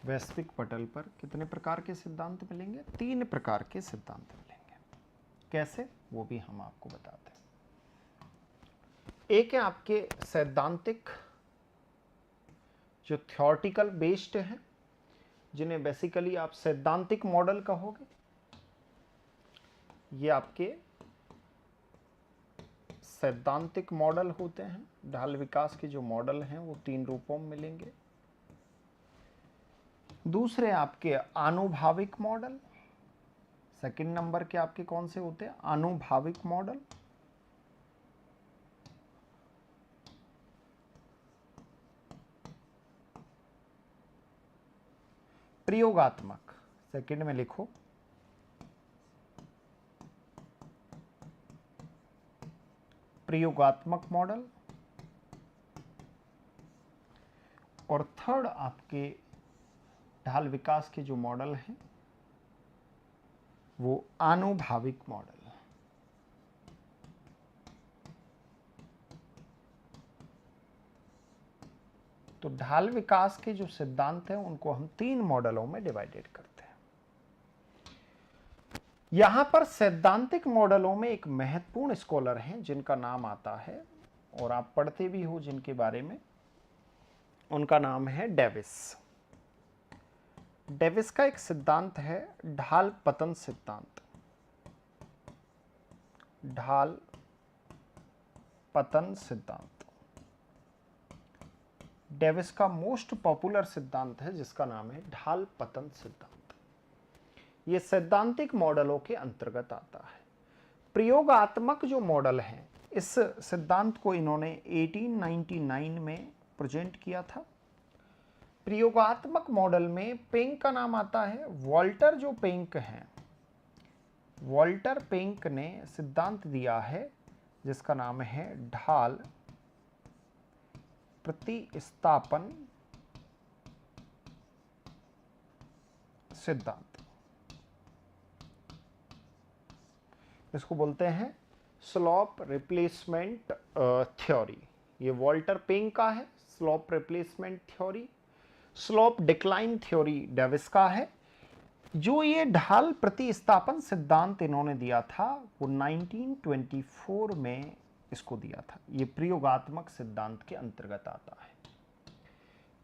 वैश्विक पटल पर कितने प्रकार के सिद्धांत मिलेंगे? 3 प्रकार के सिद्धांत मिलेंगे। कैसे, वो भी हम आपको बताते हैं। एक है आपके सैद्धांतिक, जो थ्योरेटिकल बेस्ड है, जिन्हें बेसिकली आप सैद्धांतिक मॉडल कहोगे। ये आपके सैद्धांतिक मॉडल होते हैं। ढाल विकास के जो मॉडल हैं वो 3 रूपों में मिलेंगे। दूसरे आपके आनुभाविक मॉडल। सेकंड नंबर के आपके कौन से होते हैं? आनुभाविक मॉडल। प्रयोगात्मक, सेकंड में लिखो प्रयोगात्मक मॉडल। और थर्ड आपके ढाल विकास के जो मॉडल हैं वो आनुभाविक मॉडल। तो ढाल विकास के जो सिद्धांत हैं उनको हम 3 मॉडलों में डिवाइडेड करते हैं। यहां पर सैद्धांतिक मॉडलों में एक महत्वपूर्ण स्कॉलर हैं जिनका नाम आता है, और आप पढ़ते भी हो जिनके बारे में, उनका नाम है डेविस। डेविस का एक सिद्धांत है ढाल पतन सिद्धांत। ढाल पतन सिद्धांत डेविस का मोस्ट पॉपुलर सिद्धांत है, जिसका नाम है ढाल पतन सिद्धांत। यह सैद्धांतिक मॉडलों के अंतर्गत आता है। प्रयोगात्मक जो मॉडल है, इस सिद्धांत को इन्होंने 1899 में प्रेजेंट किया था। प्रयोगात्मक मॉडल में पेंक का नाम आता है। वॉल्टर जो पेंक हैं, वॉल्टर पेंक ने सिद्धांत दिया है जिसका नाम है ढाल प्रतिस्थापन सिद्धांत। इसको बोलते हैं स्लोप रिप्लेसमेंट थ्योरी। ये वॉल्टर पेंक का है। Slope replacement theory, slope decline theory Davis का है। जो ये ढाल प्रतिस्थापन सिद्धांत इन्होंने दिया था वो 1924 में इसको दिया था। ये प्रयोगात्मक सिद्धांत के अंतर्गत आता है।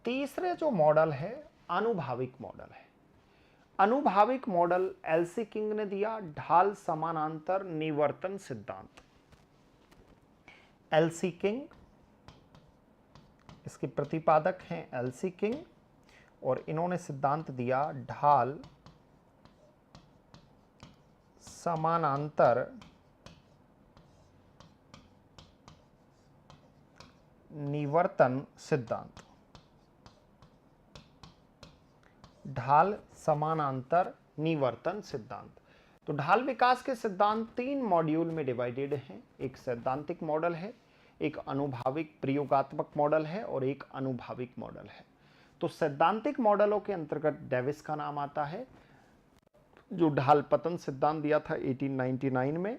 तीसरे जो मॉडल है आनुभाविक मॉडल है। आनुभाविक मॉडल एलसी किंग ने दिया, ढाल समानांतर निवर्तन सिद्धांत। एलसी किंग, इसके प्रतिपादक हैं एलसी किंग, और इन्होंने सिद्धांत दिया ढाल समानांतर निवर्तन सिद्धांत। ढाल समानांतर निवर्तन सिद्धांत। तो ढाल विकास के सिद्धांत 3 मॉड्यूल में डिवाइडेड हैं। एक सैद्धांतिक मॉडल है, एक अनुभाविक प्रयोगात्मक मॉडल है, और एक अनुभाविक मॉडल है। तो सैद्धांतिक मॉडलों के अंतर्गत डेविस का नाम आता है, जो ढाल पतन सिद्धांत दिया था 1899 में।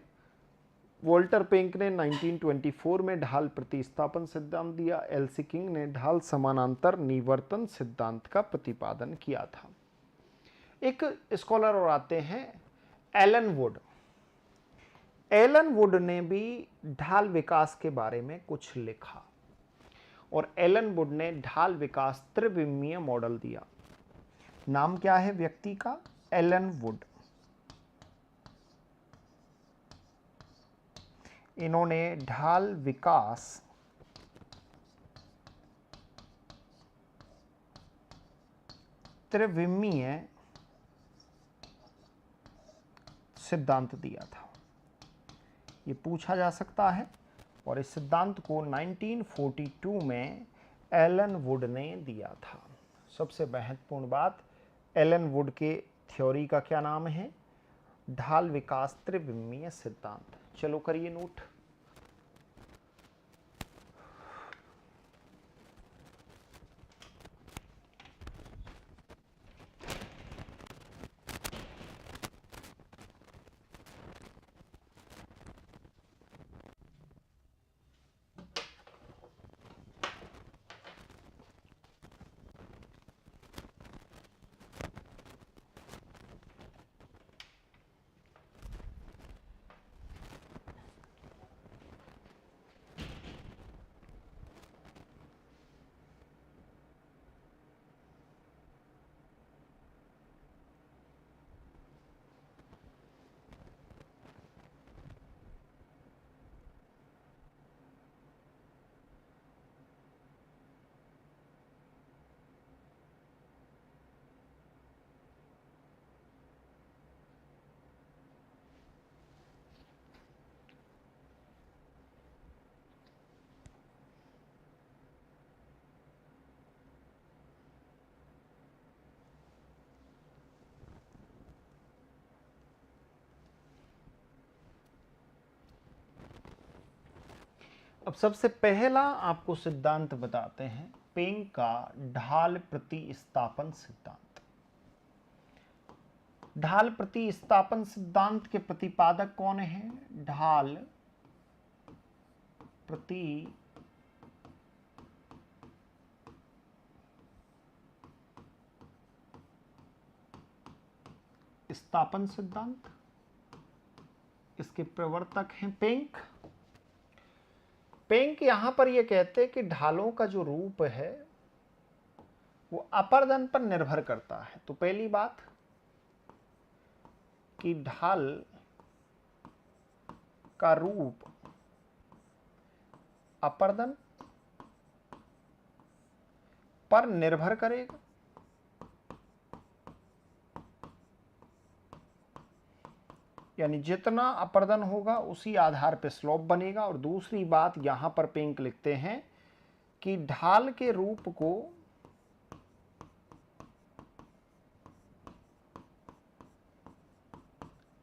वॉल्टर पेंक ने 1924 में ढाल प्रतिस्थापन सिद्धांत दिया। एलसी किंग ने ढाल समानांतर निवर्तन सिद्धांत का प्रतिपादन किया था। एक स्कॉलर और आते हैं एलन वुड। एलन वुड ने भी ढाल विकास के बारे में कुछ लिखा, और एलन वुड ने ढाल विकास त्रिविमीय मॉडल दिया। नाम क्या है व्यक्ति का? Alan Wood. इन्होंने ढाल विकास त्रिविमीय सिद्धांत दिया था? ये पूछा जा सकता है। और इस सिद्धांत को 1942 में एलन वुड ने दिया था। सबसे महत्वपूर्ण बात, एलन वुड के थ्योरी का क्या नाम है? ढाल विकास त्रिविमीय सिद्धांत। चलो करिए नोट। अब सबसे पहला आपको सिद्धांत बताते हैं, पेंग का ढाल प्रतिस्थापन सिद्धांत। ढाल प्रतिस्थापन सिद्धांत के प्रतिपादक कौन है? ढाल प्रतिस्थापन सिद्धांत। इसके प्रवर्तक हैं पेंक। पेंक यहां पर यह कहते हैं कि ढालों का जो रूप है वो अपर्दन पर निर्भर करता है। तो पहली बात कि ढाल का रूप अपर्दन पर निर्भर करेगा। यानी जितना अपर्दन होगा उसी आधार पर स्लोप बनेगा। और दूसरी बात यहां पर पेंक लिखते हैं कि ढाल के रूप को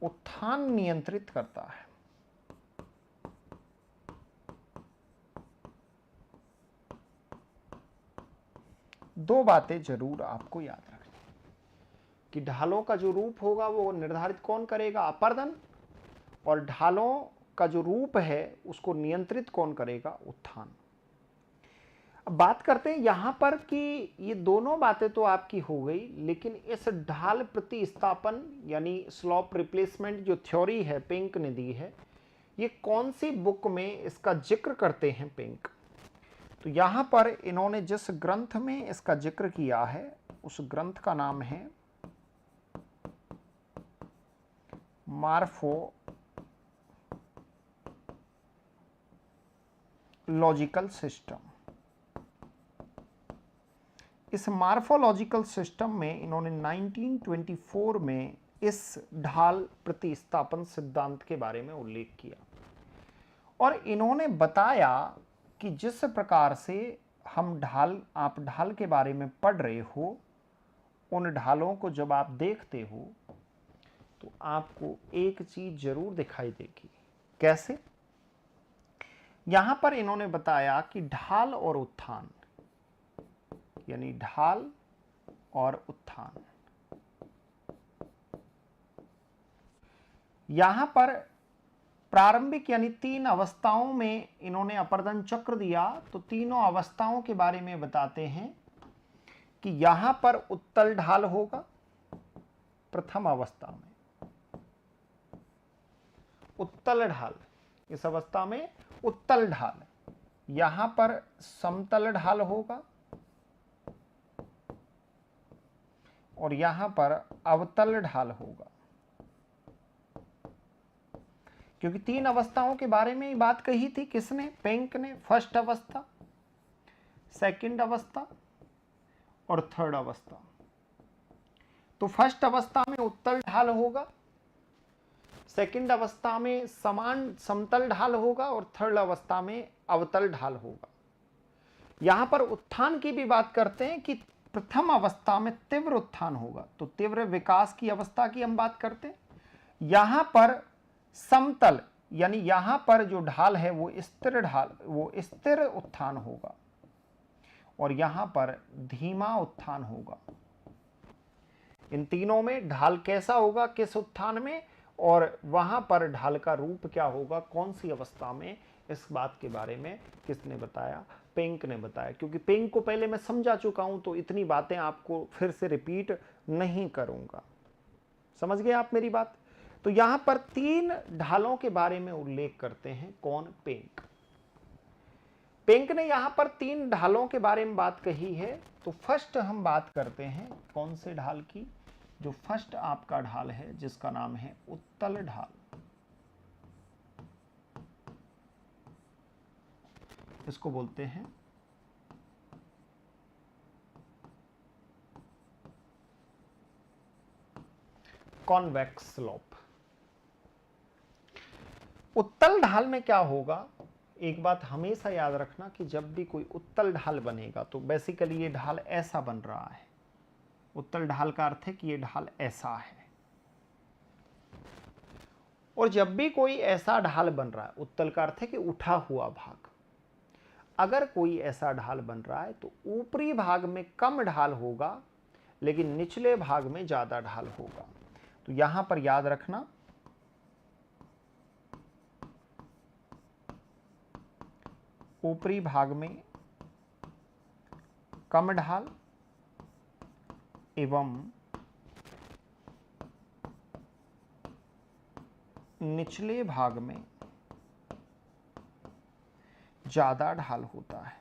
उत्थान नियंत्रित करता है। दो बातें जरूर आपको याद रखनी कि ढालों का जो रूप होगा वो निर्धारित कौन करेगा? अपर्दन। और ढालों का जो रूप है उसको नियंत्रित कौन करेगा? उत्थान। अब बात करते हैं यहां पर कि ये दोनों बातें तो आपकी हो गई, लेकिन इस ढाल प्रतिस्थापन यानी स्लोप रिप्लेसमेंट जो थ्योरी है पेंक ने दी है, ये कौन सी बुक में इसका जिक्र करते हैं पेंक? तो यहां पर इन्होंने जिस ग्रंथ में इसका जिक्र किया है उस ग्रंथ का नाम है मार्फोलॉजिकल सिस्टम। इस मार्फोलॉजिकल सिस्टम में इन्होंने 1924 में इस ढाल प्रतिस्थापन सिद्धांत के बारे में उल्लेख किया। और इन्होंने बताया कि जिस प्रकार से आप ढाल के बारे में पढ़ रहे हो, उन ढालों को जब आप देखते हो तो आपको एक चीज जरूर दिखाई देगी। कैसे? यहां पर इन्होंने बताया कि ढाल और उत्थान, यानी ढाल और उत्थान, यहां पर प्रारंभिक यानी 3 अवस्थाओं में इन्होंने अपर्दन चक्र दिया। तो तीनों अवस्थाओं के बारे में बताते हैं कि यहां पर उत्तल ढाल होगा प्रथम अवस्था में, उत्तल ढाल, इस अवस्था में उत्तल ढाल। यहां पर समतल ढाल होगा और यहां पर अवतल ढाल होगा। क्योंकि 3 अवस्थाओं के बारे में ही बात कही थी किसने? पेंक ने। फर्स्ट अवस्था, सेकंड अवस्था और थर्ड अवस्था। तो फर्स्ट अवस्था में उत्तल ढाल होगा, सेकंड अवस्था में समान समतल ढाल होगा और थर्ड अवस्था में अवतल ढाल होगा। यहां पर उत्थान की भी बात करते हैं कि प्रथम अवस्था में तीव्र उत्थान होगा, तो तीव्र विकास की अवस्था की हम बात करते हैं। यहां पर समतल यानी यहां पर जो ढाल है वो स्थिर ढाल, वो स्थिर उत्थान होगा, और यहां पर धीमा उत्थान होगा। इन तीनों में ढाल कैसा होगा, किस उत्थान में, और वहां पर ढाल का रूप क्या होगा, कौन सी अवस्था में, इस बात के बारे में किसने बताया, पेंक ने बताया। क्योंकि पेंक को पहले मैं समझा चुका हूं तो इतनी बातें आपको फिर से रिपीट नहीं करूंगा। समझ गए आप मेरी बात। तो यहां पर 3 ढालों के बारे में उल्लेख करते हैं, कौन, पेंक। पेंक ने यहां पर 3 ढालों के बारे में बात कही है। तो फर्स्ट हम बात करते हैं कौन से ढाल की, जो फर्स्ट आपका ढाल है जिसका नाम है उत्तल ढाल। इसको बोलते हैं कॉन्वेक्स स्लोप। उत्तल ढाल में क्या होगा, एक बात हमेशा याद रखना कि जब भी कोई उत्तल ढाल बनेगा तो बेसिकली ये ढाल ऐसा बन रहा है। उत्तल ढाल का अर्थ है कि ये ढाल ऐसा है। और जब भी कोई ऐसा ढाल बन रहा है, उत्तल का अर्थ है कि उठा हुआ भाग, अगर कोई ऐसा ढाल बन रहा है तो ऊपरी भाग में कम ढाल होगा लेकिन निचले भाग में ज्यादा ढाल होगा। तो यहां पर याद रखना, ऊपरी भाग में कम ढाल एवं निचले भाग में ज्यादा ढाल होता है।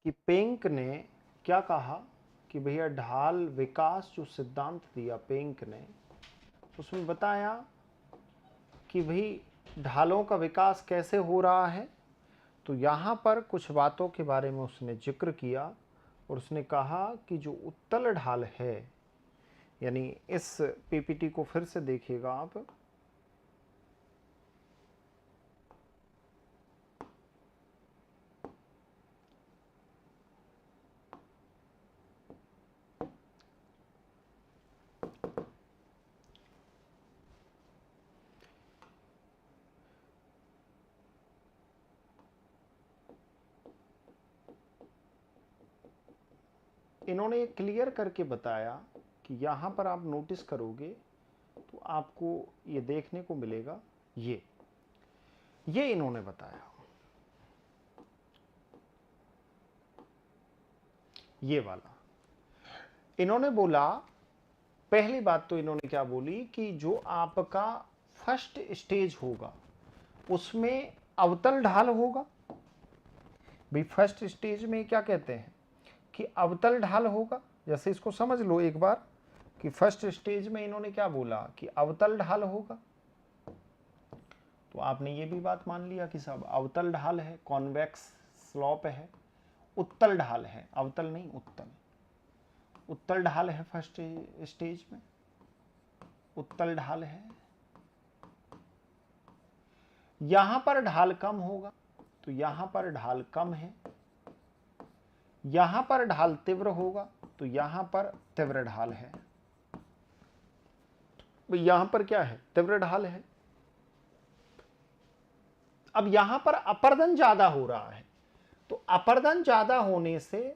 कि पेंक ने क्या कहा कि भैया ढाल विकास जो सिद्धांत दिया पेंक ने, उसमें बताया कि भाई ढालों का विकास कैसे हो रहा है। तो यहाँ पर कुछ बातों के बारे में उसने जिक्र किया और उसने कहा कि जो उत्तल ढाल है, यानी इस पीपीटी को फिर से देखिएगा आप, इन्होंने क्लियर करके बताया कि यहाँ पर आप नोटिस करोगे तो आपको ये देखने को मिलेगा, ये इन्होंने बताया, ये वाला इन्होंने बोला। पहली बात तो इन्होंने क्या बोली कि जो आपका फर्स्ट स्टेज होगा उसमें अवतल ढाल होगा। भाई फर्स्ट स्टेज में क्या कहते हैं कि अवतल ढाल होगा। जैसे इसको समझ लो एक बार कि फर्स्ट स्टेज में इन्होंने क्या बोला कि अवतल ढाल होगा, तो आपने ये भी बात मान लिया कि सब अवतल ढाल है, कॉन्वेक्स स्लॉप है। उत्तल ढाल है, अवतल नहीं उत्तल, उत्तल ढाल है फर्स्ट स्टेज में, उत्तल ढाल है। यहां पर ढाल कम होगा तो यहां पर ढाल कम है, यहां पर ढाल तीव्र होगा तो यहां पर तीव्र ढाल है। यहां पर क्या है, तीव्र ढाल है। अब यहां पर अपर्दन ज्यादा हो रहा है, तो अपर्दन ज्यादा होने से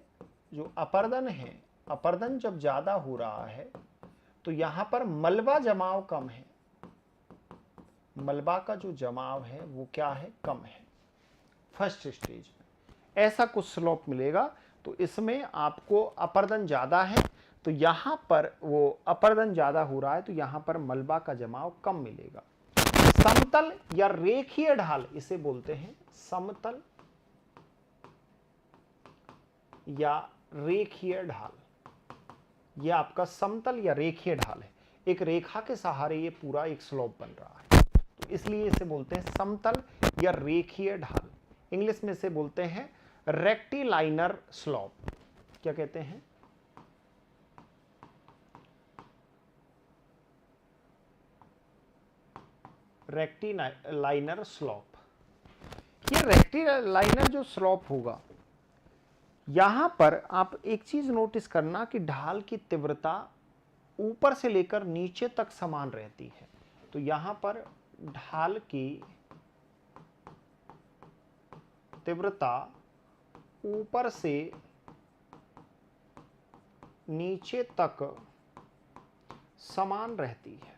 जो अपर्दन है, अपर्दन जब ज्यादा हो रहा है तो यहां पर मलबा जमाव कम है, मलबा का जो जमाव है वो क्या है, कम है फर्स्ट स्टेज में। ऐसा कुछ स्लोप मिलेगा। तो इसमें आपको अपर्दन ज्यादा है तो यहां पर वो अपर्दन ज्यादा हो रहा है तो यहां पर मलबा का जमाव कम मिलेगा। समतल या रेखीय ढाल इसे बोलते हैं, समतल या रेखीय ढाल। यह आपका समतल या रेखीय ढाल है, एक रेखा के सहारे ये पूरा एक स्लोप बन रहा है, तो इसलिए इसे बोलते हैं समतल या रेखीय ढाल। इंग्लिश में इसे बोलते हैं रेक्टिलाइनर स्लोप। क्या कहते हैं, रेक्टिलाइनर स्लोप। ये रेक्टिलाइनर जो स्लोप होगा, यहां पर आप एक चीज नोटिस करना कि ढाल की तीव्रता ऊपर से लेकर नीचे तक समान रहती है। तो यहां पर ढाल की तीव्रता ऊपर से नीचे तक समान रहती है।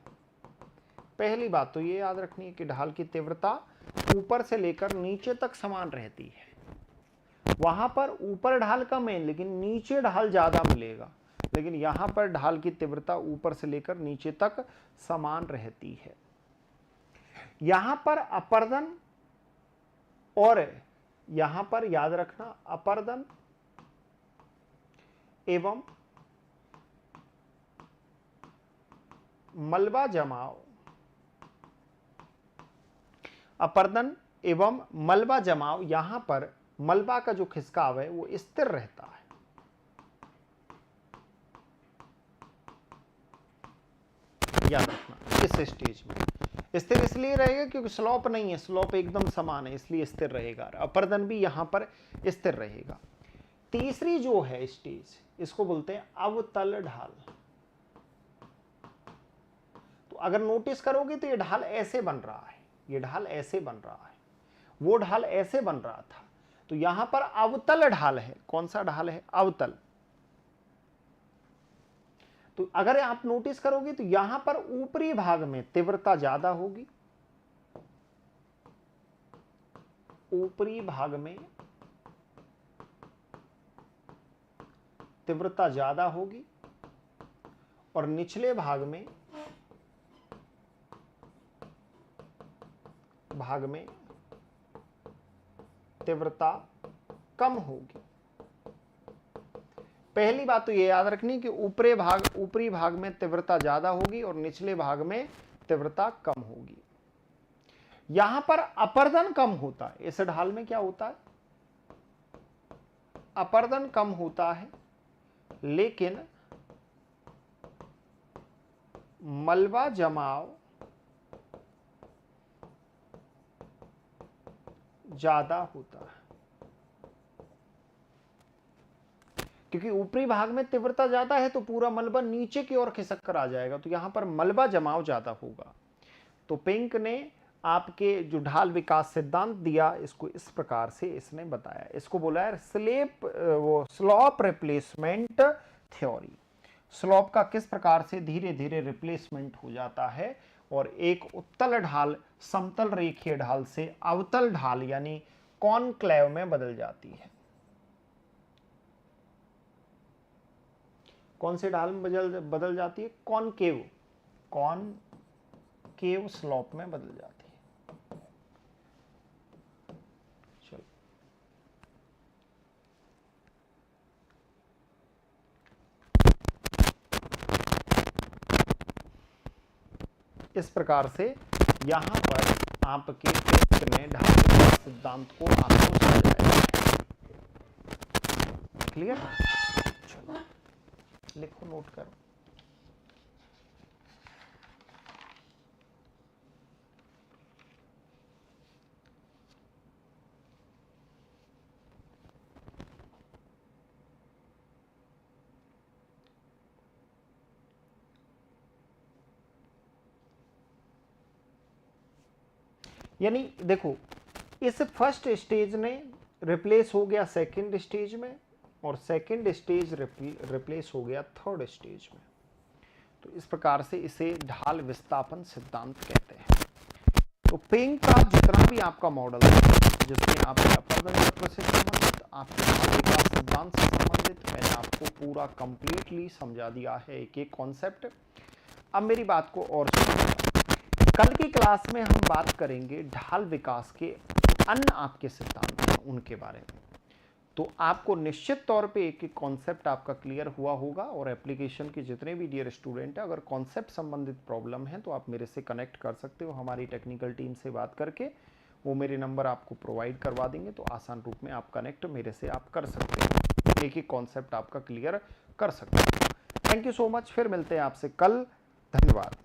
पहली बात तो ये याद रखनी है कि ढाल की तीव्रता ऊपर से लेकर नीचे तक समान रहती है। वहां पर ऊपर ढाल कम है लेकिन नीचे ढाल ज्यादा मिलेगा, लेकिन यहां पर ढाल की तीव्रता ऊपर से लेकर नीचे तक समान रहती है। यहां पर अपर्दन और यहां पर याद रखना अपर्दन एवं मलबा जमाव, अपर्दन एवं मलबा जमाव, यहां पर मलबा का जो खिसकाव है वो स्थिर रहता है। याद रखना इस स्टेज में स्थिर इसलिए रहेगा क्योंकि स्लोप नहीं है, स्लोप एकदम समान है इसलिए स्थिर रहेगा। अपर्दन भी यहां पर स्थिर रहेगा। तीसरी जो है स्टेज, इसको बोलते हैं अवतल ढाल। तो अगर नोटिस करोगे तो ये ढाल ऐसे बन रहा है, ये ढाल ऐसे बन रहा है, वो ढाल ऐसे बन रहा था, तो यहां पर अवतल ढाल है। कौन सा ढाल है, अवतल। तो अगर आप नोटिस करोगे तो यहां पर ऊपरी भाग में तीव्रता ज्यादा होगी, ऊपरी भाग में तीव्रता ज्यादा होगी और निचले भाग में तीव्रता कम होगी। पहली बात तो ये याद रखनी कि ऊपरी भाग में तीव्रता ज्यादा होगी और निचले भाग में तीव्रता कम होगी। यहां पर अपर्दन कम होता है, इस ढाल में क्या होता है, अपर्दन कम होता है, लेकिन मलबा जमाव ज्यादा होता है। क्योंकि ऊपरी भाग में तीव्रता ज्यादा है तो पूरा मलबा नीचे की ओर खिसक कर आ जाएगा, तो यहां पर मलबा जमाव ज्यादा होगा। तो पिंक ने आपके जो ढाल विकास सिद्धांत दिया, इसको इस प्रकार से इसने बताया, इसको बोला है स्लॉप रिप्लेसमेंट थ्योरी। स्लॉप का किस प्रकार से धीरे धीरे रिप्लेसमेंट हो जाता है और एक उत्तल ढाल समतल रेखीय ढाल से अवतल ढाल यानी कॉनक्लेव में बदल जाती है। कौन से ढाल में बदल जाती है? कॉनकेव स्लॉप में बदल जाती है। चलो, इस प्रकार से यहां पर आपके पिंक ने ढाल विकास सिद्धांत को आपको समझाया। क्लियर? चलो लिखो, नोट करो। यानी देखो, इस फर्स्ट स्टेज ने रिप्लेस हो गया सेकंड स्टेज में और सेकंड स्टेज रिप्लेस हो गया थर्ड स्टेज में। तो इस प्रकार से इसे ढाल विस्थापन सिद्धांत कहते हैं। तो पिंक का जितना भी आपका मॉडल है जिसमें आपके अपर्दन तत्व से संबंधित, आपके ढाल विकास सिद्धांत से संबंधित, मैंने आपको पूरा कंप्लीटली समझा दिया है एक एक कॉन्सेप्ट। अब मेरी बात को और समझिए। कल की क्लास में हम बात करेंगे ढाल विकास के अन्य आपके सिद्धांत हैं उनके बारे में। तो आपको निश्चित तौर पे एक एक कॉन्सेप्ट आपका क्लियर हुआ होगा और एप्लीकेशन के जितने भी डियर स्टूडेंट हैं, अगर कॉन्सेप्ट संबंधित प्रॉब्लम है तो आप मेरे से कनेक्ट कर सकते हो। हमारी टेक्निकल टीम से बात करके वो मेरे नंबर आपको प्रोवाइड करवा देंगे, तो आसान रूप में आप कनेक्ट मेरे से आप कर सकते हो, एक एक कॉन्सेप्ट आपका क्लियर कर सकते हो। थैंक यू सो मच, फिर मिलते हैं आपसे कल। धन्यवाद।